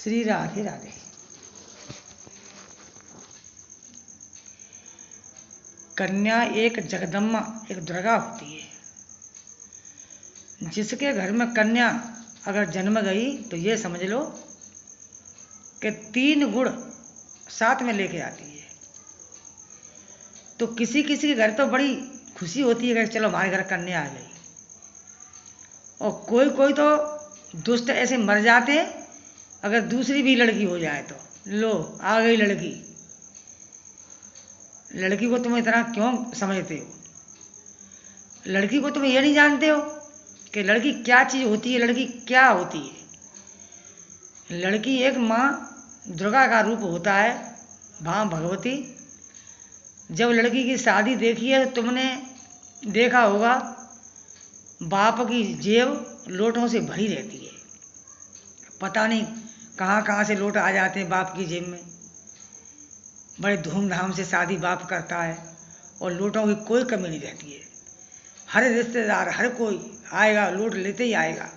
श्री राधे राधे। कन्या एक जगदम्बा, एक दुर्गा होती है। जिसके घर में कन्या अगर जन्म गई तो ये समझ लो कि 3 गुण साथ में लेके आती है। तो किसी किसी के घर तो बड़ी खुशी होती है कि चलो हमारे घर कन्या आ गई, और कोई कोई तो दुष्ट ऐसे मर जाते हैं अगर दूसरी भी लड़की हो जाए तो, लो आ गई लड़की। लड़की को तुम इतना क्यों समझते हो? लड़की को तुम ये नहीं जानते हो कि लड़की क्या चीज़ होती है, लड़की क्या होती है। लड़की एक माँ दुर्गा का रूप होता है, माँ भगवती। जब लड़की की शादी देखी है तो तुमने देखा होगा बाप की जेब लोटों से भरी रहती है। पता नहीं कहाँ कहाँ से लोट आ जाते हैं बाप की जेब में। बड़े धूमधाम से शादी बाप करता है और लोटों की कोई कमी नहीं रहती है। हर रिश्तेदार हर कोई आएगा, लोट लेते ही आएगा।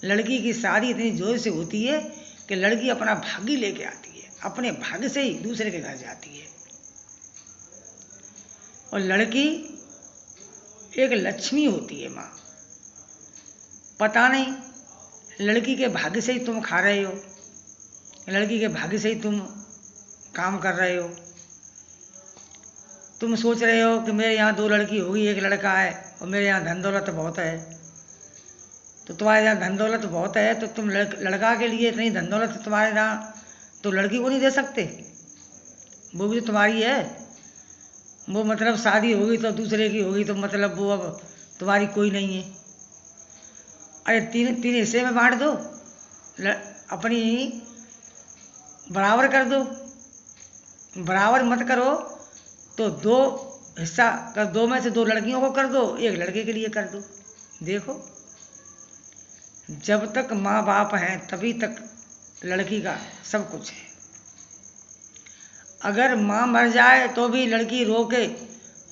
लड़की की शादी इतनी जोर से होती है कि लड़की अपना भाग्य लेके आती है, अपने भाग्य से ही दूसरे के घर जाती है। और लड़की एक लक्ष्मी होती है माँ। पता नहीं लड़की के भाग्य से ही तुम खा रहे हो, लड़की के भाग्य से ही तुम काम कर रहे हो। तुम सोच रहे हो कि मेरे यहाँ 2 लड़की होगी, 1 लड़का है, और मेरे यहाँ धन दौलत बहुत है। तो तुम्हारे यहाँ धन दौलत बहुत है तो तुम लड़का के लिए इतनी धन दौलत तुम्हारे यहाँ तो लड़की को नहीं दे सकते? वो भी तो तुम्हारी है। वो मतलब शादी होगी तो दूसरे की होगी तो मतलब वो अब तुम्हारी कोई नहीं है। अरे 3 हिस्से में बांट दो, अपनी बराबर कर दो। बराबर मत करो तो 2 हिस्सा कर, 2 में से 2 लड़कियों को कर दो, 1 लड़के के लिए कर दो। देखो, जब तक माँ बाप हैं तभी तक लड़की का सब कुछ है। अगर माँ मर जाए तो भी लड़की रो के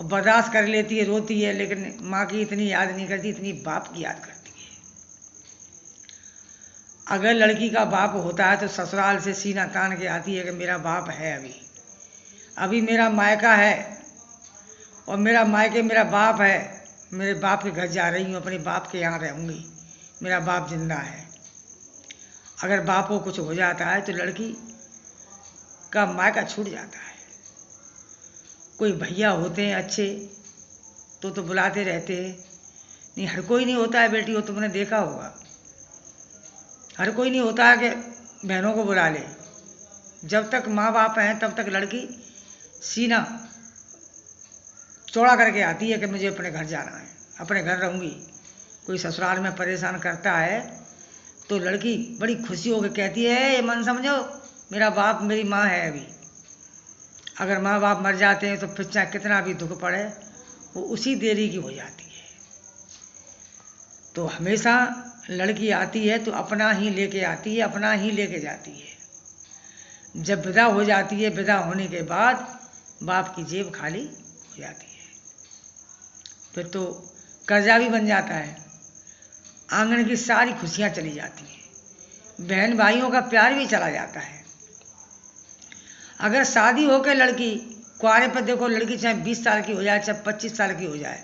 बर्दाश्त कर लेती है, रोती है, लेकिन माँ की इतनी याद नहीं करती, इतनी बाप की याद करती है। अगर लड़की का बाप होता है तो ससुराल से सीना तान के आती है कि मेरा बाप है, अभी मेरा मायका है और मेरा मायके मेरा बाप है, मेरे बाप के घर जा रही हूँ, अपने बाप के यहाँ रहूँगी, मेरा बाप जिंदा है। अगर बाप को कुछ हो जाता है तो लड़की का मायका छूट जाता है। कोई भैया होते हैं अच्छे तो बुलाते रहते हैं, नहीं हर कोई नहीं होता है बेटी, वो तुमने देखा होगा। हर कोई नहीं होता है कि बहनों को बुला ले। जब तक माँ बाप हैं तब तक लड़की सीना चौड़ा करके आती है कि मुझे अपने घर जाना है, अपने घर रहूँगी। कोई ससुराल में परेशान करता है तो लड़की बड़ी खुशी होकर कहती है, ये मन समझो मेरा बाप मेरी माँ है अभी। अगर माँ बाप मर जाते हैं तो फिर चाहे कितना भी दुख पड़े वो उसी देरी की हो जाती है। तो हमेशा लड़की आती है तो अपना ही लेके आती है, अपना ही लेके जाती है। जब विदा हो जाती है, विदा होने के बाद बाप की जेब खाली हो जाती है। फिर तो कर्जा भी बन जाता है, आंगन की सारी खुशियाँ चली जाती हैं, बहन भाइयों का प्यार भी चला जाता है। अगर शादी होकर लड़की कुआरे पर देखो, लड़की चाहे 20 साल की हो जाए, चाहे 25 साल की हो जाए,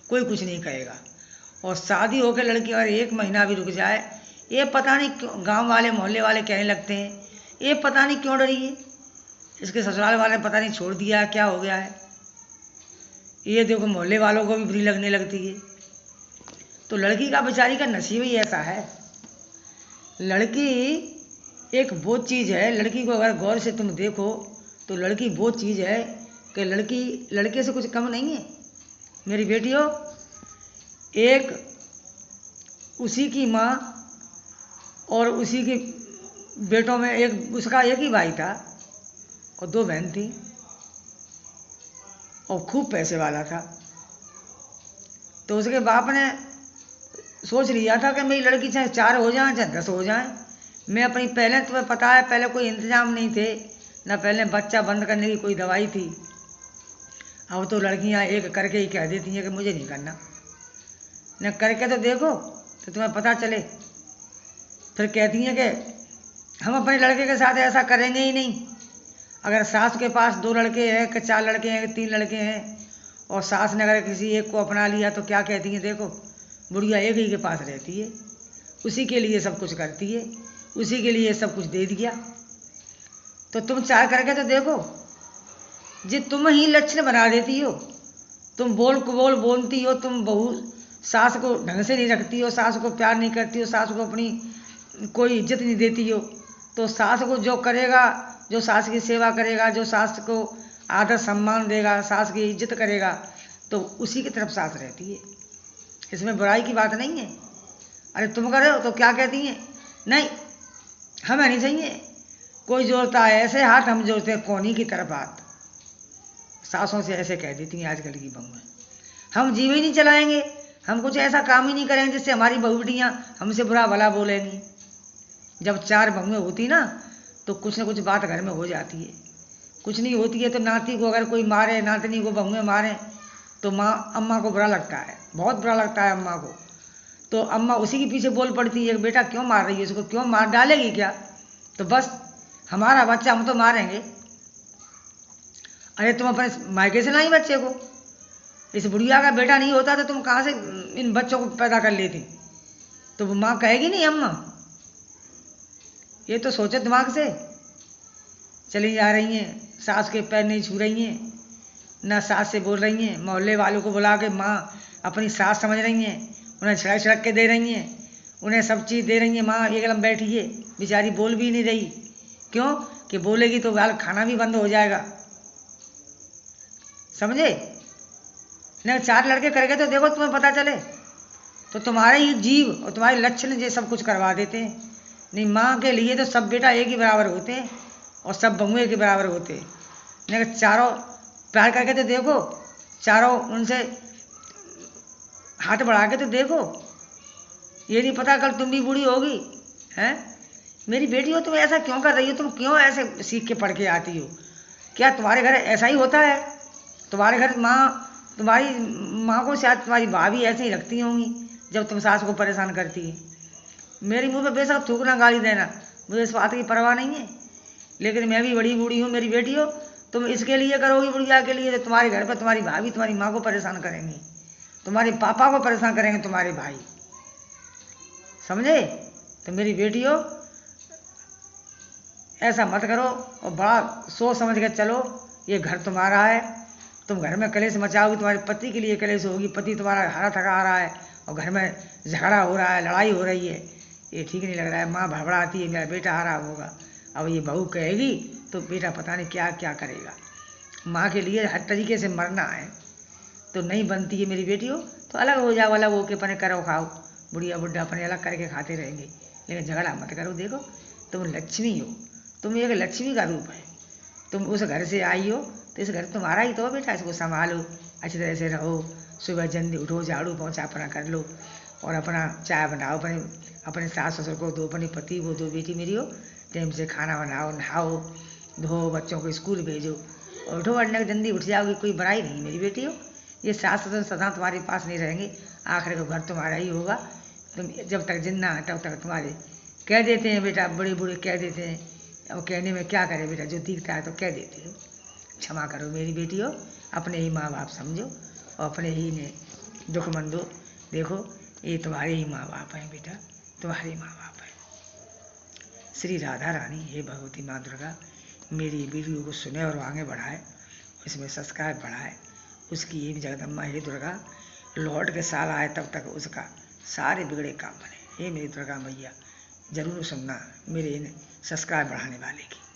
कोई कुछ नहीं कहेगा। और शादी होकर लड़की अगर 1 महीना भी रुक जाए, ये पता नहीं क्यों गाँव वाले मोहल्ले वाले कहने लगते हैं, ये पता नहीं क्यों डरी है, इसके ससुराल वाले ने पता नहीं छोड़ दिया है, क्या हो गया है। ये देखो मोहल्ले वालों को भी बुरी लगने लगती है। तो लड़की का बेचारी का नसीब ही ऐसा है। लड़की एक वो चीज़ है, लड़की को अगर गौर से तुम देखो तो लड़की वो चीज़ है कि लड़की लड़के से कुछ कम नहीं है मेरी बेटियों। एक उसी की माँ और उसी के बेटों में एक उसका एक ही भाई था और 2 बहन थी, और खूब पैसे वाला था। तो उसके बाप ने सोच लिया था कि मेरी लड़की चाहे 4 हो जाए चाहे 10 हो जाए, मैं अपनी, पहले तुम्हें पता है पहले कोई इंतजाम नहीं थे ना, पहले बच्चा बंद करने की कोई दवाई थी। अब तो लड़कियां एक करके ही कह देती हैं कि मुझे नहीं करना, न करके तो देखो तो तुम्हें पता चले। फिर कहती हैं कि हम अपने लड़के के साथ ऐसा करेंगे ही नहीं। अगर सास के पास 2 लड़के हैं कि 4 लड़के हैं कि 3 लड़के हैं और सास ने अगर किसी एक को अपना लिया तो क्या कहती हैं, देखो बुढ़िया एक ही के पास रहती है, उसी के लिए सब कुछ करती है, उसी के लिए सब कुछ दे दिया। तो तुम चाह करके तो देखो, जी तुम ही लक्षण बना देती हो। तुम बोल को बोल बोलती हो, तुम बहू सास को ढंग से नहीं रखती हो, सास को प्यार नहीं करती हो, सास को अपनी कोई इज्जत नहीं देती हो। तो सास को जो करेगा, जो सास की सेवा करेगा, जो सास को आदर सम्मान देगा, सास की इज्जत करेगा, तो उसी की तरफ सास रहती है। इसमें बुराई की बात नहीं है। अरे तुम करे हो तो क्या कहती हैं, नहीं हमें नहीं चाहिए, कोई जोड़ता है ऐसे हाथ, हम जोड़ते हैं कोनी की तरफ हाथ। सासों से ऐसे कह देती हैं आजकल की बहुएं। हम जीव ही नहीं चलाएंगे, हम कुछ ऐसा काम ही नहीं करेंगे जिससे हमारी बहू बेटियाँ हमसे बुरा भला बोलेंगी। जब 4 बहुएं होती ना तो कुछ न कुछ बात घर में हो जाती है। कुछ नहीं होती है तो नाती को अगर कोई मारे, नातनी को बहुएं मारें तो अम्मा को बुरा लगता है, बहुत बुरा लगता है अम्मा को। तो अम्मा उसी के पीछे बोल पड़ती है, बेटा क्यों मार रही है इसको, क्यों मार डालेगी क्या, तो बस हमारा बच्चा हम तो मारेंगे। अरे तुम अपने मायके से लाई बच्चे को, इस बुढ़िया का बेटा नहीं होता तो तुम कहाँ से इन बच्चों को पैदा कर लेती, तो वो माँ कहेगी नहीं अम्मा। ये तो सोचो दिमाग से। चली जा रही हैं, सास के पैर नहीं छू रही हैं, ना सास से बोल रही हैं, मोहल्ले वालों को बुला के माँ अपनी सास समझ रही हैं, उन्हें छिड़क छिड़क के दे रही हैं, उन्हें सब चीज़ दे रही हैं। माँ एकदम बैठी है बेचारी, बोल भी नहीं रही। क्यों कि बोलेगी तो गाल खाना भी बंद हो जाएगा, समझे नहीं। 4 लड़के करके तो देखो, तुम्हें पता चले तो तुम्हारे ही जीव और तुम्हारे लक्षण ये सब कुछ करवा देते हैं। नहीं, माँ के लिए तो सब बेटा एक ही बराबर होते हैं और सब बहुएं एक ही बराबर होते हैं। नहीं, चारों प्यार करके तो देखो, चारों उनसे हाथ बढ़ा के तो देखो। ये नहीं पता कल तुम भी बूढ़ी होगी हैं। मेरी बेटी हो, तुम ऐसा क्यों कर रही हो, तुम क्यों ऐसे सीख के पढ़ के आती हो, क्या तुम्हारे घर ऐसा ही होता है? तुम्हारे घर तुम्हारी माँ को शायद तुम्हारी भाभी ऐसे ही रखती होंगी जब तुम सास को परेशान करती है। मेरी मुँह पे बेशक थूकना, गाली देना, मुझे इस बात की परवाह नहीं है, लेकिन मैं भी बड़ी बूढ़ी हूँ। मेरी बेटी हो, तुम इसके लिए करोगी बुढ़िया के लिए, तो तुम्हारे घर पर तुम्हारी भाभी तुम्हारी माँ को परेशान करेंगी, तुम्हारे पापा को परेशान करेंगे, तुम्हारे भाई, समझे। तो मेरी बेटी हो, ऐसा मत करो और बड़ा सोच समझ के चलो। ये घर तुम्हारा है, तुम घर में कलेश मचाओगी, तुम्हारे पति के लिए कलेश होगी, पति तुम्हारा हारा थका आ रहा है और घर में झगड़ा हो रहा है, लड़ाई हो रही है, ये ठीक नहीं लग रहा है। माँ भड़बड़ाती है, मेरा बेटा हारा होगा। अब ये बहू कहेगी तो बेटा पता नहीं क्या क्या करेगा। माँ के लिए हर तरीके से मरना है, तो नहीं बनती है मेरी बेटी हो तो अलग हो जाओ, अलग होके अपने करो खाओ, बुढ़िया बुढ़ा अपने अलग करके खाते रहेंगे, लेकिन झगड़ा मत करो। देखो तुम लक्ष्मी हो, तुम एक लक्ष्मी का रूप है। तुम उस घर से आई हो तो इस घर तुम्हारा ही तो हो बेटा, इसको संभालो, अच्छी तरह से रहो, सुबह जल्दी उठो, झाड़ू पोंछा अपना कर लो और अपना चाय बनाओ, अपने सास ससुर को दो, अपने पति को दो, बेटी मेरी हो टाइम से खाना बनाओ, नहाओ धो, बच्चों को स्कूल भेजो और उठो, वरना जल्दी उठ जाओगी, कोई बुराई नहीं मेरी बेटी हो। ये सास ससुर सदा तुम्हारे पास नहीं रहेंगे, आखिर को घर तुम्हारा ही होगा। तुम जब तक जिंदा है तब तक तुम्हारे कह देते हैं बेटा, बड़े बूढ़े कह देते हैं, अब कहने में क्या करे बेटा, जो दिखता है तो कह देते हो। क्षमा करो मेरी बेटी हो, अपने ही माँ बाप समझो और अपने ही ने दुख मंदो। देखो ये तुम्हारे ही माँ बाप हैं बेटा, तुम्हारे माँ बाप हैं। श्री राधा रानी, हे भगवती माँ दुर्गा, मेरी वीडियो को सुने और आगे बढ़ाए, इसमें सब्सक्राइब बढ़ाए। उसकी ये जगदम्बा हे दुर्गा लौट के साल आए तब तक उसका सारे बिगड़े काम बने। हे मेरी दुर्गा मैया, जरूर सुनना मेरे इन सब्सक्राइब बढ़ाने वाले की।